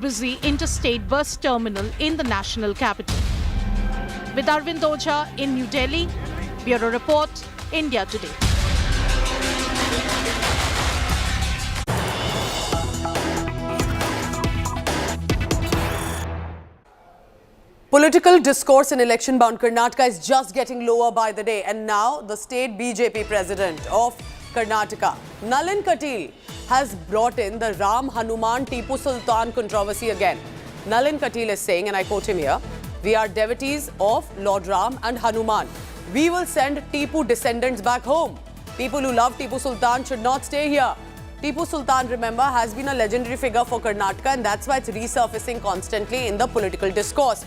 busy interstate bus terminal in the national capital. With Arvind Oja in New Delhi, Bureau Report, India Today. Political discourse in election-bound Karnataka is just getting lower by the day, and now the state BJP president of Karnataka, Nalin Katil, has brought in the Ram Hanuman Tipu Sultan controversy again. Nalin Katil is saying, and I quote him here, "We are devotees of Lord Ram and Hanuman. We will send Tipu descendants back home. People who love Tipu Sultan should not stay here." Tipu Sultan, remember, has been a legendary figure for Karnataka, and that's why it's resurfacing constantly in the political discourse.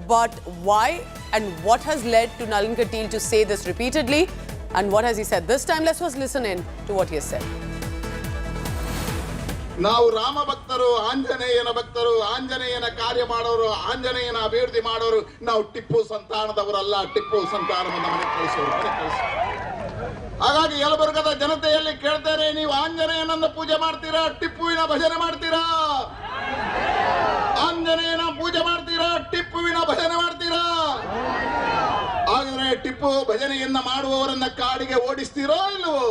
But why and what has led to Nalin Katil to say this repeatedly? And what has he said this time? Let's first listen in to what he has said. ನಾವು ರಾಮ ಭಕ್ತರು, ಆಂಜನೇಯನ ಭಕ್ತರು, ಆಂಜನೇಯನ ಕಾರ್ಯ ಮಾಡೋರು, ಆಂಜನೇಯನ ಅಭಿವೃದ್ಧಿ ಮಾಡೋರು. ನಾವು ಟಿಪ್ಪು ಸಂತಾನದವರಲ್ಲ, ಟಿಪ್ಪು ಸಂತಾನವನ್ನು ಮನೆಗೆ ಕಳಿಸೋರು. ಹಾಗಾಗಿ ಯಲಬುರ್ಗದ ಜನತೆಯಲ್ಲಿ ಕೇಳ್ತೇನೆ, ನೀವು ಆಂಜನೇಯನನ್ನು ಪೂಜೆ ಮಾಡ್ತೀರಾ, ಟಿಪ್ಪುವಿನ ಭಜನೆ ಮಾಡ್ತೀರಾ? ಆಂಜನೇಯನ ಪೂಜೆ ಮಾಡ್ತೀರಾ, ಟಿಪ್ಪುವಿನ ಭಜನೆ ಮಾಡ್ತೀರಾ? ಹಾಗಾದ್ರೆ ಟಿಪ್ಪು ಭಜನೆಯನ್ನ ಮಾಡುವವರನ್ನ ಕಾಡಿಗೆ ಓಡಿಸ್ತೀರೋ ಇಲ್ಲವೋ?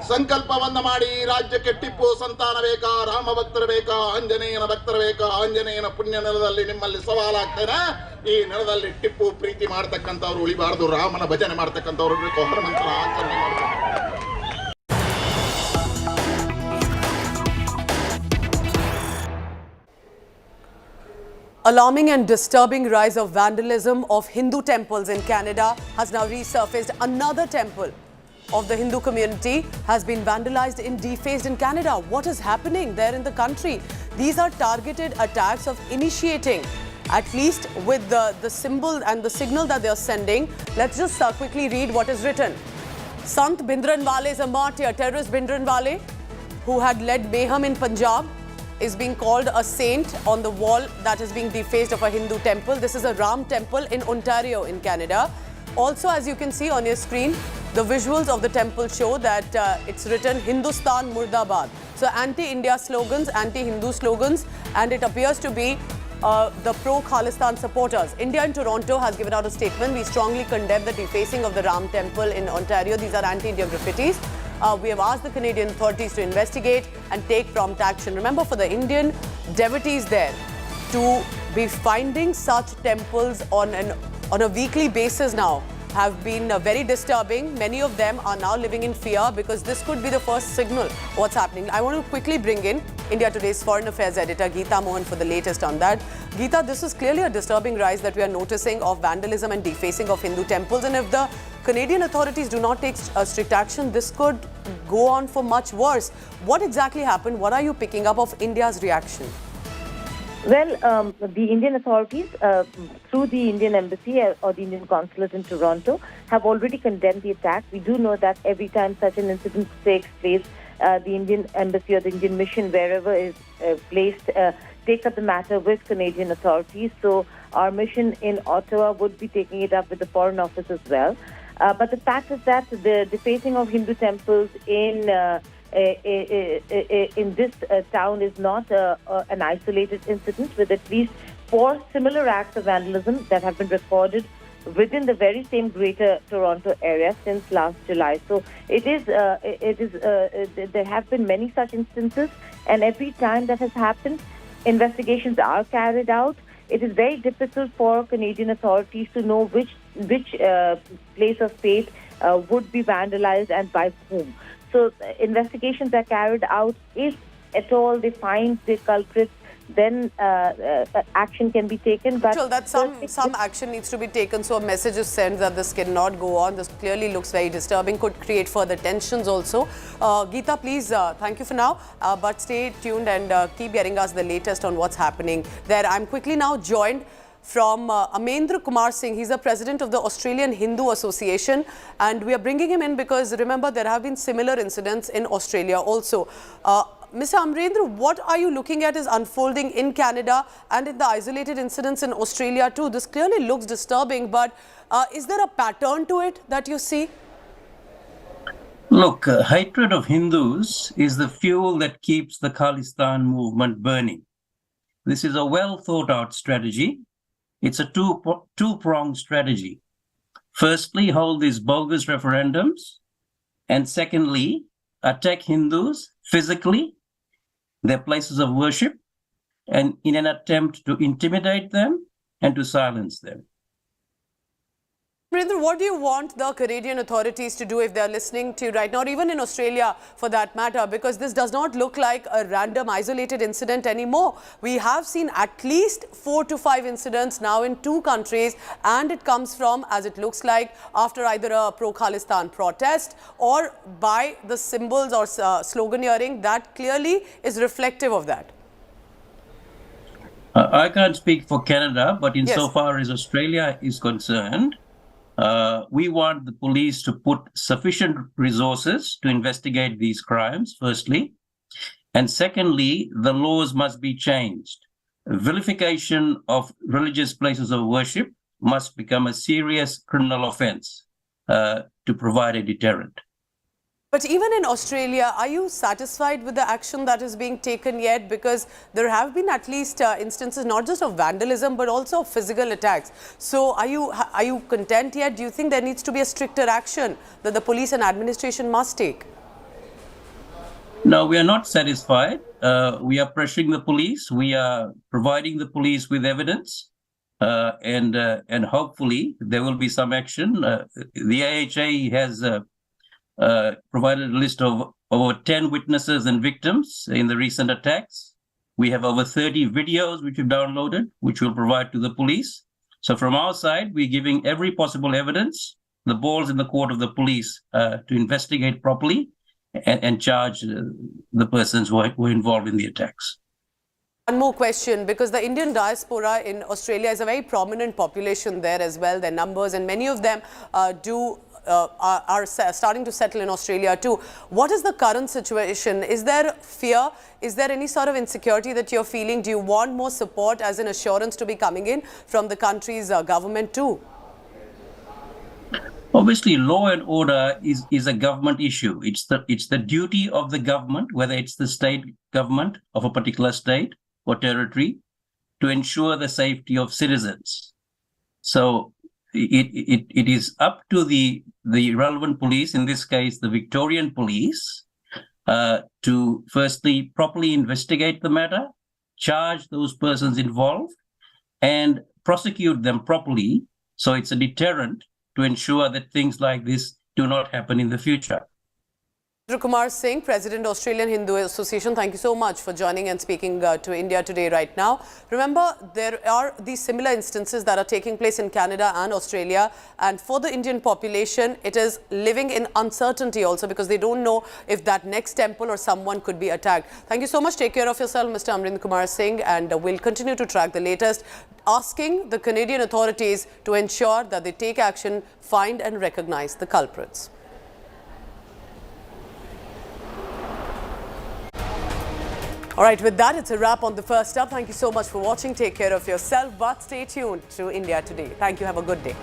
ಸಂಕಲ್ಪವನ್ನ ಮಾಡಿ, ರಾಜ್ಯಕ್ಕೆ ಟಿಪ್ಪು ಸಂತಾನ ಬೇಕಾ, ರಾಮ ಭಕ್ತರು ಬೇಕಾ, ಆಂಜನೇಯನ ಭಕ್ತರು ಬೇಕಾ? ಆಂಜನೇಯನ ಪುಣ್ಯ ನೆಲದಲ್ಲಿ ನಿಮ್ಮಲ್ಲಿ ಸವಾಲಾಗ್ತೇನೆ. ಈ ನೆಲದಲ್ಲಿ ಟಿಪ್ಪು ಪ್ರೀತಿ ಮಾಡ್ತಕ್ಕಂಥವ್ರು ಉಳಿಬಾರ್ದು, ರಾಮನ ಭಜನೆ ಮಾಡ್ತಕ್ಕಂಥವ್ರು ಬೇಕು, ಹನುಮಂತನ ಆಚರಣೆ ಮಾಡಬೇಕು. Alarming and disturbing rise of vandalism of Hindu temples in Canada has now resurfaced. Another temple of the Hindu community has been vandalized and defaced in Canada. What is happening there in the country? These are targeted attacks of initiating, at least with the symbol and the signal that they are sending. Let's just quickly read what is written. Sant Bhindranwale is a martyr. Terrorist Bhindranwale, who had led mayhem in Punjab, is being called a saint on the wall that is being defaced of a Hindu temple. This is a Ram temple in Ontario in Canada. Also, as you can see on your screen, the visuals of the temple show that it's written Hindustan Murdabad. So anti-India slogans, anti-Hindu slogans, and it appears to be the pro-Khalistan supporters. India in Toronto has given out a statement. We strongly condemn the defacing of the Ram temple in Ontario. These are anti-India graffitis. We have asked the Canadian authorities to investigate and take prompt action. Remember, for the Indian devotees there to be finding such temples on a weekly basis now have been very disturbing. Many of them are now living in fear because this could be the first signal what's happening. I want to quickly bring in India Today's Foreign Affairs editor Geeta Mohan for the latest on that. Geeta, this is clearly a disturbing rise that we are noticing of vandalism and defacing of Hindu temples, and if the Canadian authorities do not take strict action, this could go on for much worse. What exactly happened? What are you picking up of India's reaction? Well, the Indian authorities, through the Indian embassy or the Indian consulate in Toronto, have already condemned the attack. We do know that every time such an incident takes place, the Indian embassy or the Indian mission, wherever is placed, takes up the matter with Canadian authorities. So our mission in Ottawa would be taking it up with the Foreign Office as well. But the fact is that the defacing of Hindu temples in this town is not an isolated incident, with at least 4 similar acts of vandalism that have been recorded within the very same Greater Toronto area since last July. So there have been many such instances, and every time that has happened, investigations are carried out. It is very difficult for Canadian authorities to know which place of faith would be vandalized and by whom. So investigations are carried out. If at all they find the culprits, then action can be taken. But that some action needs to be taken. So a message is sent that this cannot go on. This clearly looks very disturbing. Could create further tensions also. Geeta, please, thank you for now. But stay tuned and keep getting us the latest on what's happening there. I'm quickly now joined from Amendra Kumar Singh. He's the president of the Australian Hindu Association, and we are bringing him in because, remember, there have been similar incidents in Australia also. Mr. Amendra, what are you looking at is unfolding in Canada and in the isolated incidents in Australia too? This clearly looks disturbing, but is there a pattern to it that you see? Look, hatred of Hindus is the fuel that keeps the Khalistan movement burning. this is a well thought out strategy. It's a two-pronged strategy. Firstly, hold these bogus referendums, and secondly, attack Hindus physically, their places of worship, and in an attempt to intimidate them and to silence them. Narendra, what do you want the Canadian authorities to do if they're listening to you right now, or even in Australia for that matter? Because this does not look like a random isolated incident anymore. We have seen at least 4 to 5 incidents now in 2 countries, and it comes from, as it looks like, after either a pro-Khalistan protest or by the symbols or sloganeering that clearly is reflective of that. I can't speak for Canada, but Yes. insofar as Australia is concerned, we want the police to put sufficient resources to investigate these crimes, firstly. And secondly, the laws must be changed. Vilification of religious places of worship must become a serious criminal offense to provide a deterrent. But even in Australia, are you satisfied with the action that is being taken yet? Because there have been at least instances not just of vandalism, but also of physical attacks. So are you content yet? Do you think there needs to be a stricter action that the police and administration must take? No, we are not satisfied. We are pressuring the police. We are providing the police with evidence. And hopefully there will be some action. The AHA has provided a list of over 10 witnesses and victims in the recent attacks. We have over 30 videos which we've downloaded, which we'll provide to the police. So from our side, we're giving every possible evidence. The ball's in the court of the police to investigate properly and charge the persons who were involved in the attacks. One more question, because the Indian diaspora in Australia is a very prominent population there as well, their numbers, and many of them are starting to settle in Australia too. What is the current situation? Is there fear? Is there any sort of insecurity that you're feeling? Do you want more support as an assurance to be coming in from the country's government too? Obviously, law and order is a government issue. It's the duty of the government, whether it's the state government of a particular state or territory, to ensure the safety of citizens. So it is up to the relevant police, in this case the Victorian police, to firstly properly investigate the matter, charge those persons involved, and prosecute them properly, so it's a deterrent to ensure that things like this do not happen in the future. Kumar Singh, President, Australian Hindu Association, thank you so much for joining and speaking to India Today right now. Remember, there are these similar instances that are taking place in Canada and Australia, and for the Indian population, it is living in uncertainty also, because they don't know if that next temple or someone could be attacked. Thank you so much. Take care of yourself, Mr. Amrinder Kumar Singh, and we'll continue to track the latest, asking the Canadian authorities to ensure that they take action, find and recognize the culprits. All right, with that, it's a wrap on the First Up. Thank you so much for watching. Take care of yourself, but stay tuned to India Today. Thank you. Have a good day.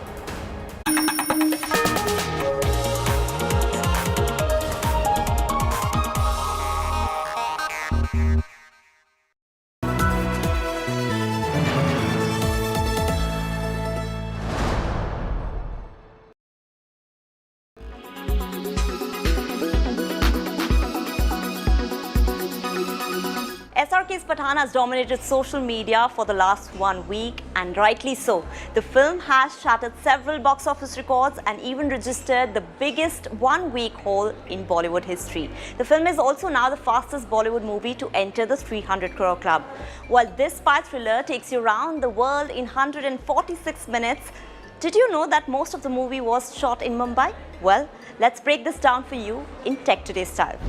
SRK's Pathaan has dominated social media for the last 1 week, and rightly so. The film has shattered several box office records and even registered the biggest one-week haul in Bollywood history. The film is also now the fastest Bollywood movie to enter the 300 crore club. While this spy thriller takes you around the world in 146 minutes, did you know that most of the movie was shot in Mumbai? Well, let's break this down for you in Tech Today style.